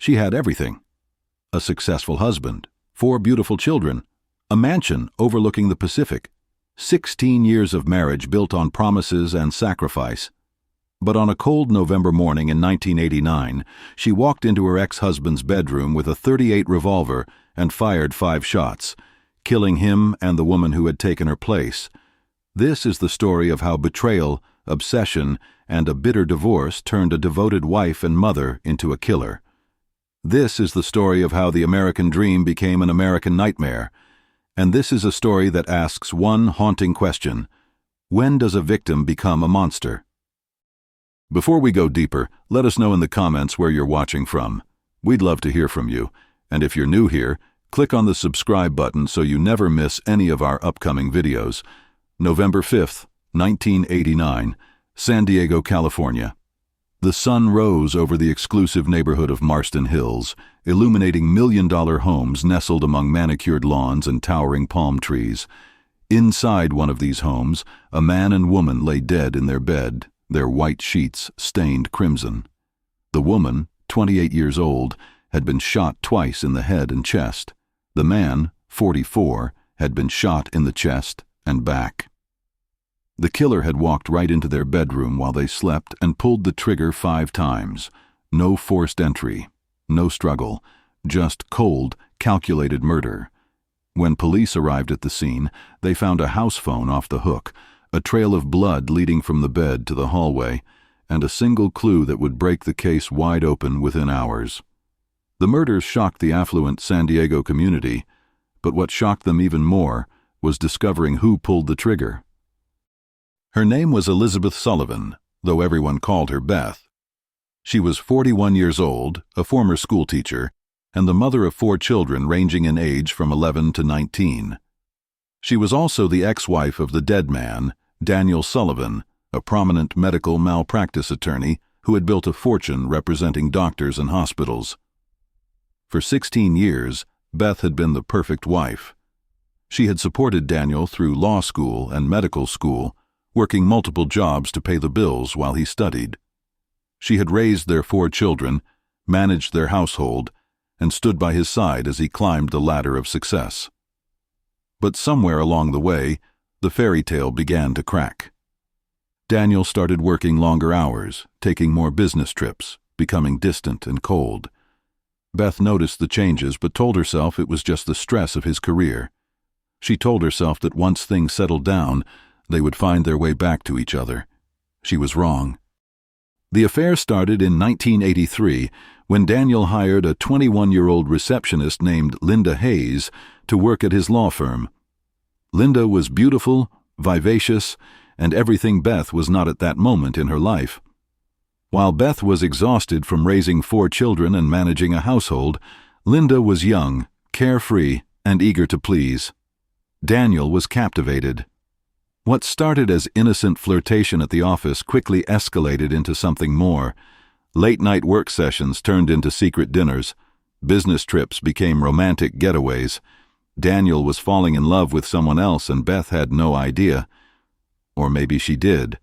She had everything: a successful husband, 4 beautiful children, a mansion overlooking the Pacific, 16 years of marriage built on promises and sacrifice. But on a cold November morning in 1989, she walked into her ex-husband's bedroom with a .38 revolver and fired 5 shots, killing him and the woman who had taken her place. This is the story of how betrayal, obsession, and a bitter divorce turned a devoted wife and mother into a killer. This is the story of how the American dream became an American nightmare. And this is a story that asks one haunting question: when does a victim become a monster? Before we go deeper, let us know in the comments where you're watching from. We'd love to hear from you. And if you're new here, click on the subscribe button so you never miss any of our upcoming videos. November 5th, 1989, San Diego, California. The sun rose over the exclusive neighborhood of Marston Hills, illuminating million-dollar homes nestled among manicured lawns and towering palm trees. Inside one of these homes, a man and woman lay dead in their bed, their white sheets stained crimson. The woman, 28 years old, had been shot twice in the head and chest. The man, 44, had been shot in the chest and back. The killer had walked right into their bedroom while they slept and pulled the trigger 5 times. No forced entry, no struggle, just cold, calculated murder. When police arrived at the scene, they found a house phone off the hook, a trail of blood leading from the bed to the hallway, and a single clue that would break the case wide open within hours. The murders shocked the affluent San Diego community, but what shocked them even more was discovering who pulled the trigger. Her name was Elizabeth Sullivan, though everyone called her Beth. She was 41 years old, a former schoolteacher, and the mother of 4 children ranging in age from 11 to 19. She was also the ex-wife of the dead man, Daniel Sullivan, a prominent medical malpractice attorney who had built a fortune representing doctors and hospitals. For 16 years, Beth had been the perfect wife. She had supported Daniel through law school and medical school, working multiple jobs to pay the bills while he studied. She had raised their 4 children, managed their household, and stood by his side as he climbed the ladder of success. But somewhere along the way, the fairy tale began to crack. Daniel started working longer hours, taking more business trips, becoming distant and cold. Beth noticed the changes but told herself it was just the stress of his career. She told herself that once things settled down, they would find their way back to each other. She was wrong. The affair started in 1983 when Daniel hired a 21-year-old receptionist named Linda Hayes to work at his law firm. Linda was beautiful, vivacious, and everything Beth was not at that moment in her life. While Beth was exhausted from raising 4 children and managing a household, Linda was young, carefree, and eager to please. Daniel was captivated. What started as innocent flirtation at the office quickly escalated into something more. Late-night work sessions turned into secret dinners. Business trips became romantic getaways. Daniel was falling in love with someone else and Beth had no idea. Or maybe she did.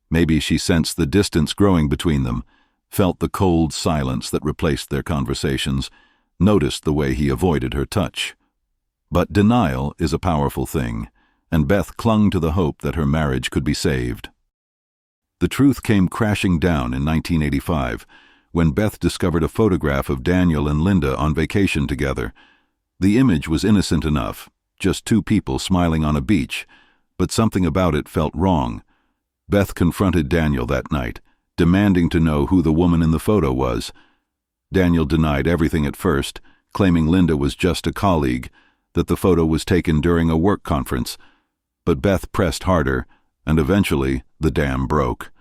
Maybe she sensed the distance growing between them, felt the cold silence that replaced their conversations, noticed the way he avoided her touch. But denial is a powerful thing, and Beth clung to the hope that her marriage could be saved. The truth came crashing down in 1985, when Beth discovered a photograph of Daniel and Linda on vacation together. The image was innocent enough, just 2 people smiling on a beach, but something about it felt wrong. Beth confronted Daniel that night, demanding to know who the woman in the photo was. Daniel denied everything at first, claiming Linda was just a colleague, that the photo was taken during a work conference. But Beth pressed harder, and eventually the dam broke.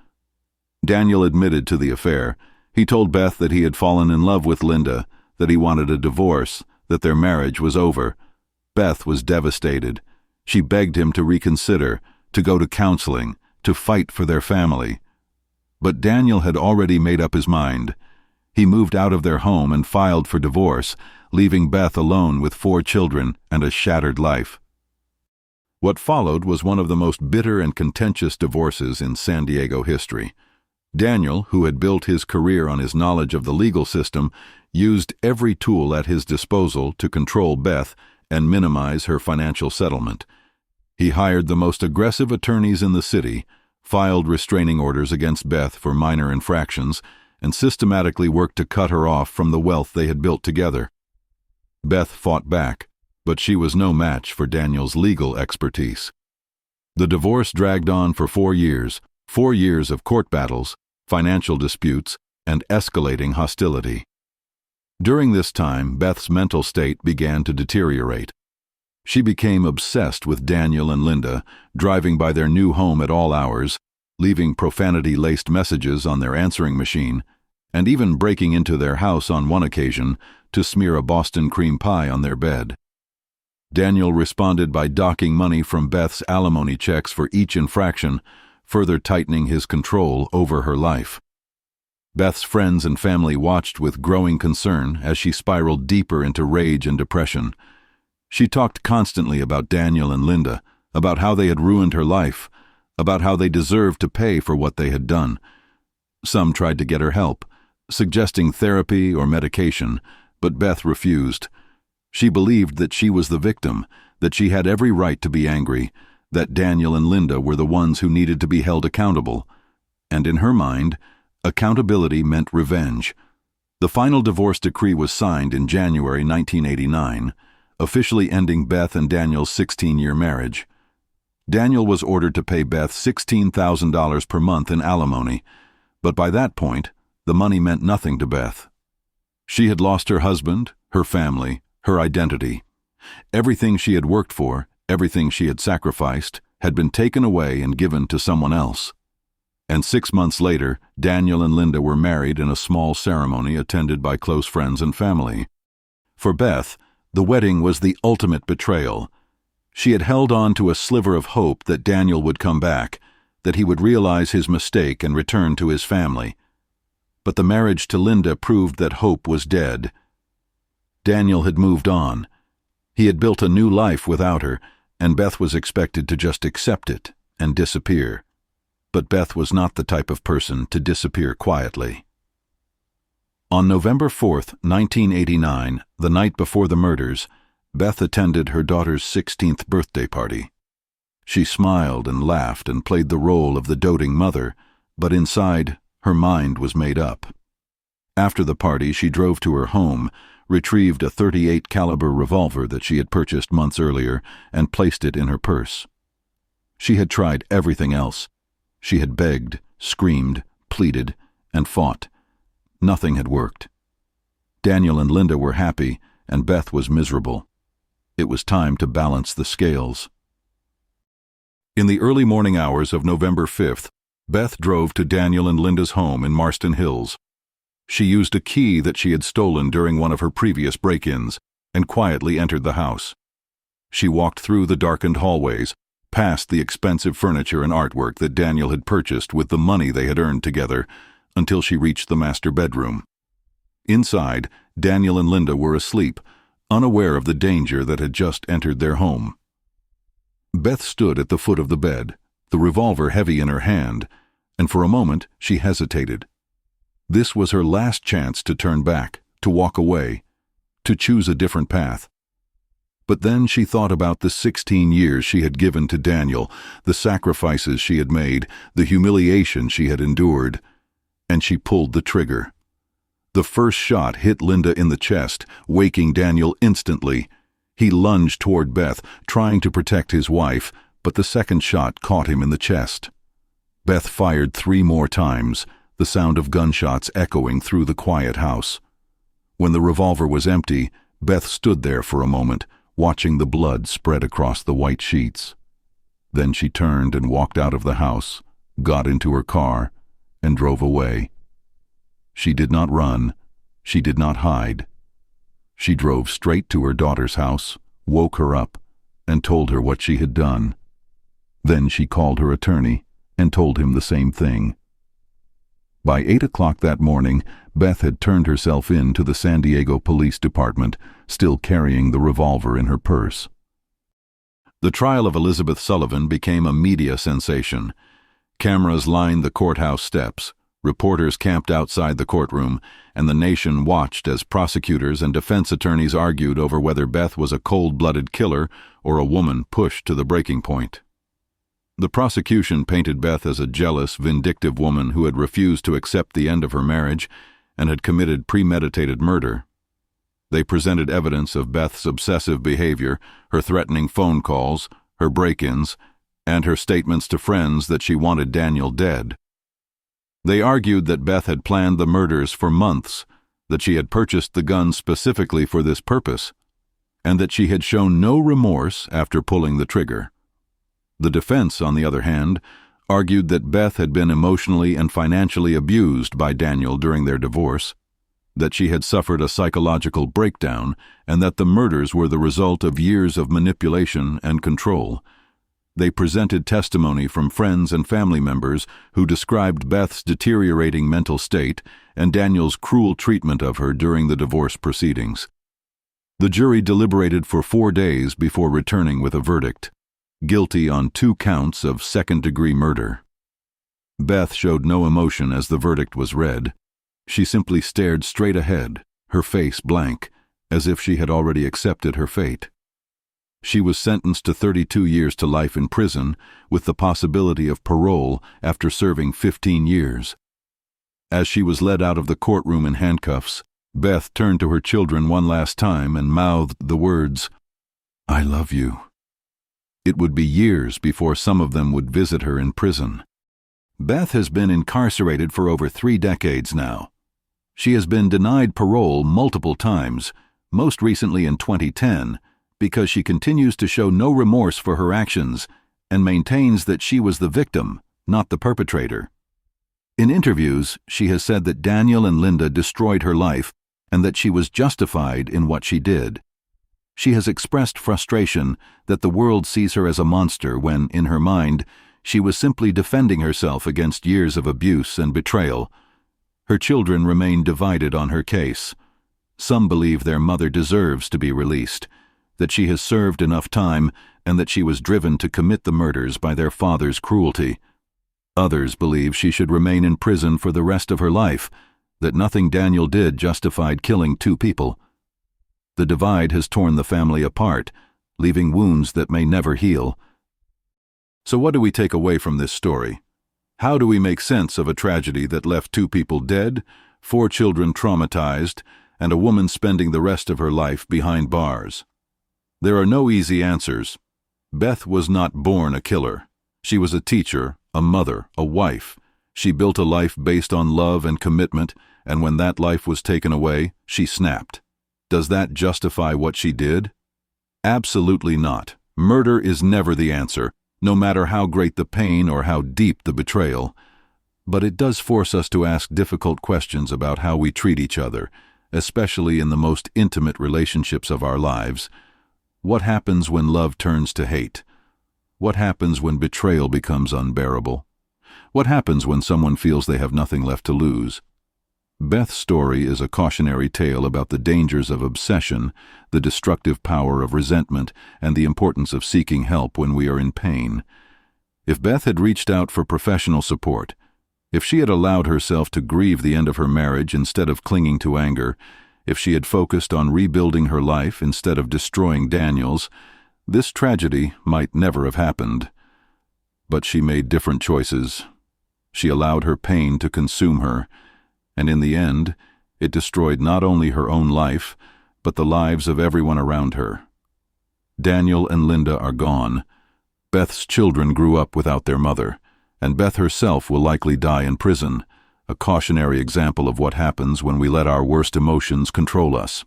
Daniel admitted to the affair. He told Beth that he had fallen in love with Linda, that he wanted a divorce, that their marriage was over. Beth was devastated. She begged him to reconsider, to go to counseling, to fight for their family. But Daniel had already made up his mind. He moved out of their home and filed for divorce, leaving Beth alone with 4 children and a shattered life. What followed was one of the most bitter and contentious divorces in San Diego history. Daniel, who had built his career on his knowledge of the legal system, used every tool at his disposal to control Beth and minimize her financial settlement. He hired the most aggressive attorneys in the city, filed restraining orders against Beth for minor infractions, and systematically worked to cut her off from the wealth they had built together. Beth fought back, but she was no match for Daniel's legal expertise. The divorce dragged on for 4 years, 4 years of court battles, financial disputes, and escalating hostility. During this time, Beth's mental state began to deteriorate. She became obsessed with Daniel and Linda, driving by their new home at all hours, leaving profanity-laced messages on their answering machine, and even breaking into their house on one occasion to smear a Boston cream pie on their bed. Daniel responded by docking money from Beth's alimony checks for each infraction, further tightening his control over her life. Beth's friends and family watched with growing concern as she spiraled deeper into rage and depression. She talked constantly about Daniel and Linda, about how they had ruined her life, about how they deserved to pay for what they had done. Some tried to get her help, suggesting therapy or medication, but Beth refused. She believed that she was the victim, that she had every right to be angry, that Daniel and Linda were the ones who needed to be held accountable. And in her mind, accountability meant revenge. The final divorce decree was signed in January 1989, officially ending Beth and Daniel's 16-year marriage. Daniel was ordered to pay Beth $16,000 per month in alimony, but by that point, the money meant nothing to Beth. She had lost her husband, her family, her identity. Everything she had worked for, everything she had sacrificed, had been taken away and given to someone else. And 6 months later, Daniel and Linda were married in a small ceremony attended by close friends and family. For Beth, the wedding was the ultimate betrayal. She had held on to a sliver of hope that Daniel would come back, that he would realize his mistake and return to his family. But the marriage to Linda proved that hope was dead. Daniel had moved on. He had built a new life without her, and Beth was expected to just accept it and disappear. But Beth was not the type of person to disappear quietly. On November 4th, 1989, the night before the murders, Beth attended her daughter's 16th birthday party. She smiled and laughed and played the role of the doting mother, but inside, her mind was made up. After the party, she drove to her home, retrieved a .38 caliber revolver that she had purchased months earlier, and placed it in her purse. She had tried everything else. She had begged, screamed, pleaded, and fought. Nothing had worked. Daniel and Linda were happy, and Beth was miserable. It was time to balance the scales. In the early morning hours of November 5th, Beth drove to Daniel and Linda's home in Marston Hills. She used a key that she had stolen during one of her previous break-ins and quietly entered the house. She walked through the darkened hallways, past the expensive furniture and artwork that Daniel had purchased with the money they had earned together, until she reached the master bedroom. Inside, Daniel and Linda were asleep, unaware of the danger that had just entered their home. Beth stood at the foot of the bed, the revolver heavy in her hand, and for a moment she hesitated. This was her last chance to turn back, to walk away, to choose a different path. But then she thought about the 16 years she had given to Daniel, the sacrifices she had made, the humiliation she had endured, and she pulled the trigger. The first shot hit Linda in the chest, waking Daniel instantly. He lunged toward Beth, trying to protect his wife, but the second shot caught him in the chest. Beth fired 3 more times, the sound of gunshots echoing through the quiet house. When the revolver was empty, Beth stood there for a moment, watching the blood spread across the white sheets. Then she turned and walked out of the house, got into her car, and drove away. She did not run. She did not hide. She drove straight to her daughter's house, woke her up, and told her what she had done. Then she called her attorney and told him the same thing. By 8 o'clock that morning, Beth had turned herself in to the San Diego Police Department, still carrying the revolver in her purse. The trial of Elizabeth Sullivan became a media sensation. Cameras lined the courthouse steps. Reporters camped outside the courtroom, and the nation watched as prosecutors and defense attorneys argued over whether Beth was a cold-blooded killer or a woman pushed to the breaking point. The prosecution painted Beth as a jealous, vindictive woman who had refused to accept the end of her marriage and had committed premeditated murder. They presented evidence of Beth's obsessive behavior, her threatening phone calls, her break-ins, and her statements to friends that she wanted Daniel dead. They argued that Beth had planned the murders for months, that she had purchased the gun specifically for this purpose, and that she had shown no remorse after pulling the trigger. The defense, on the other hand, argued that Beth had been emotionally and financially abused by Daniel during their divorce, that she had suffered a psychological breakdown, and that the murders were the result of years of manipulation and control. They presented testimony from friends and family members who described Beth's deteriorating mental state and Daniel's cruel treatment of her during the divorce proceedings. The jury deliberated for 4 days before returning with a verdict: guilty on 2 counts of second-degree murder. Beth showed no emotion as the verdict was read. She simply stared straight ahead, her face blank, as if she had already accepted her fate. She was sentenced to 32 years to life in prison, with the possibility of parole after serving 15 years. As she was led out of the courtroom in handcuffs, Beth turned to her children one last time and mouthed the words, "I love you." It would be years before some of them would visit her in prison. Beth has been incarcerated for over 3 decades now. She has been denied parole multiple times, most recently in 2010, because she continues to show no remorse for her actions and maintains that she was the victim, not the perpetrator. In interviews, she has said that Daniel and Linda destroyed her life and that she was justified in what she did. She has expressed frustration that the world sees her as a monster when, in her mind, she was simply defending herself against years of abuse and betrayal. Her children remain divided on her case. Some believe their mother deserves to be released, that she has served enough time, and that she was driven to commit the murders by their father's cruelty. Others believe she should remain in prison for the rest of her life, that nothing Daniel did justified killing 2 people. The divide has torn the family apart, leaving wounds that may never heal. So what do we take away from this story? How do we make sense of a tragedy that left 2 people dead, 4 children traumatized, and a woman spending the rest of her life behind bars? There are no easy answers. Beth was not born a killer. She was a teacher, a mother, a wife. She built a life based on love and commitment, and when that life was taken away, she snapped. Does that justify what she did? Absolutely not. Murder is never the answer, no matter how great the pain or how deep the betrayal. But it does force us to ask difficult questions about how we treat each other, especially in the most intimate relationships of our lives. What happens when love turns to hate? What happens when betrayal becomes unbearable? What happens when someone feels they have nothing left to lose? Beth's story is a cautionary tale about the dangers of obsession, the destructive power of resentment, and the importance of seeking help when we are in pain. If Beth had reached out for professional support, if she had allowed herself to grieve the end of her marriage instead of clinging to anger, if she had focused on rebuilding her life instead of destroying Daniel's, this tragedy might never have happened. But she made different choices. She allowed her pain to consume her, and in the end, it destroyed not only her own life, but the lives of everyone around her. Daniel and Linda are gone. Beth's children grew up without their mother, and Beth herself will likely die in prison, a cautionary example of what happens when we let our worst emotions control us.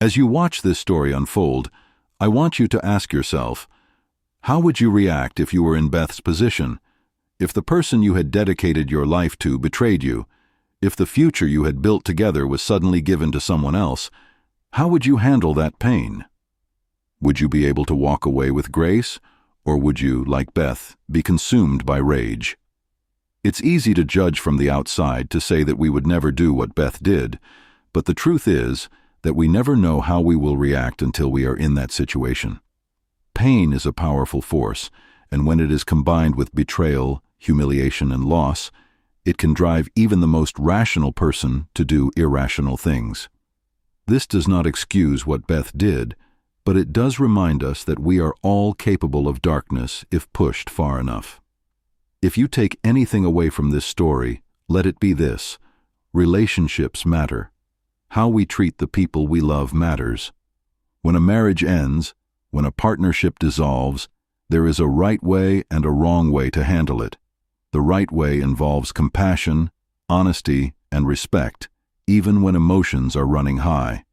As you watch this story unfold, I want you to ask yourself, how would you react if you were in Beth's position? If the person you had dedicated your life to betrayed you, if the future you had built together was suddenly given to someone else, how would you handle that pain? Would you be able to walk away with grace, or would you, like Beth, be consumed by rage? It's easy to judge from the outside to say that we would never do what Beth did, but the truth is that we never know how we will react until we are in that situation. Pain is a powerful force, and when it is combined with betrayal, humiliation, and loss, It can drive even the most rational person to do irrational things. This does not excuse what Beth did, but it does remind us that we are all capable of darkness if pushed far enough. If you take anything away from this story, let it be this: relationships matter. How we treat the people we love matters. When a marriage ends, when a partnership dissolves, there is a right way and a wrong way to handle it. The right way involves compassion, honesty, and respect, even when emotions are running high.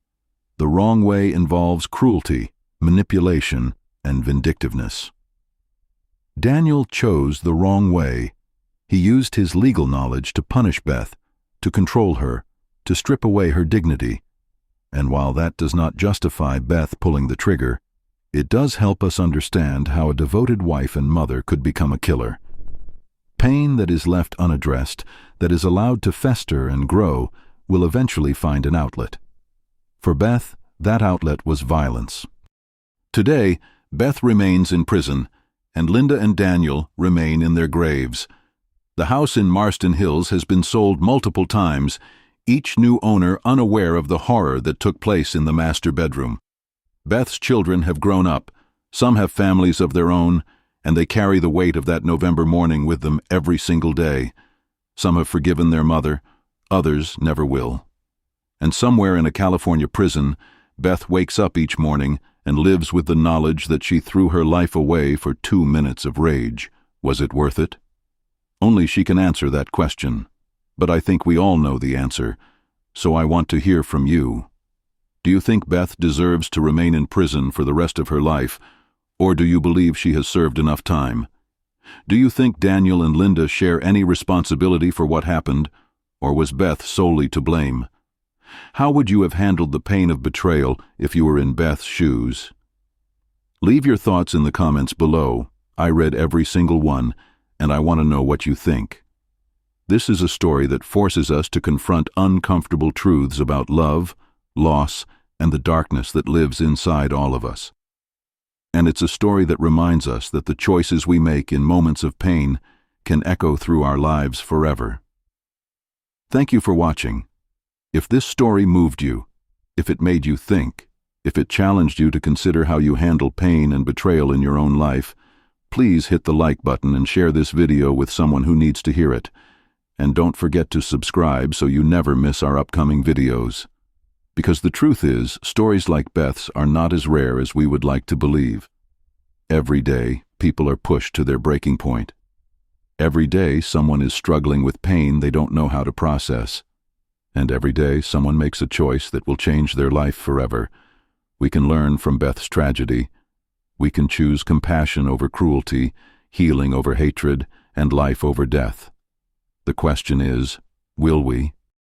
The wrong way involves cruelty, manipulation, and vindictiveness. Daniel chose the wrong way. He used his legal knowledge to punish Beth, to control her, to strip away her dignity. And while that does not justify Beth pulling the trigger, it does help us understand how a devoted wife and mother could become a killer. Pain that is left unaddressed, that is allowed to fester and grow, will eventually find an outlet. For Beth, that outlet was violence. Today, Beth remains in prison, and Linda and Daniel remain in their graves. The house in Marston Hills has been sold multiple times, each new owner unaware of the horror that took place in the master bedroom. Beth's children have grown up, some have families of their own, and they carry the weight of that November morning with them every single day. Some have forgiven their mother, others never will. And somewhere in a California prison, Beth wakes up each morning and lives with the knowledge that she threw her life away for 2 minutes of rage. Was it worth it? Only she can answer that question. But I think we all know the answer, so I want to hear from you. Do you think Beth deserves to remain in prison for the rest of her life, or do you believe she has served enough time? Do you think Daniel and Linda share any responsibility for what happened, or was Beth solely to blame? How would you have handled the pain of betrayal if you were in Beth's shoes? Leave your thoughts in the comments below. I read every single one, and I want to know what you think. This is a story that forces us to confront uncomfortable truths about love, loss, and the darkness that lives inside all of us. And it's a story that reminds us that the choices we make in moments of pain can echo through our lives forever. Thank you for watching. If this story moved you, if it made you think, if it challenged you to consider how you handle pain and betrayal in your own life, please hit the like button and share this video with someone who needs to hear it. And don't forget to subscribe so you never miss our upcoming videos. Because the truth is, stories like Beth's are not as rare as we would like to believe. Every day, people are pushed to their breaking point. Every day, someone is struggling with pain they don't know how to process. And every day, someone makes a choice that will change their life forever. We can learn from Beth's tragedy. We can choose compassion over cruelty, healing over hatred, and life over death. The question is, will we?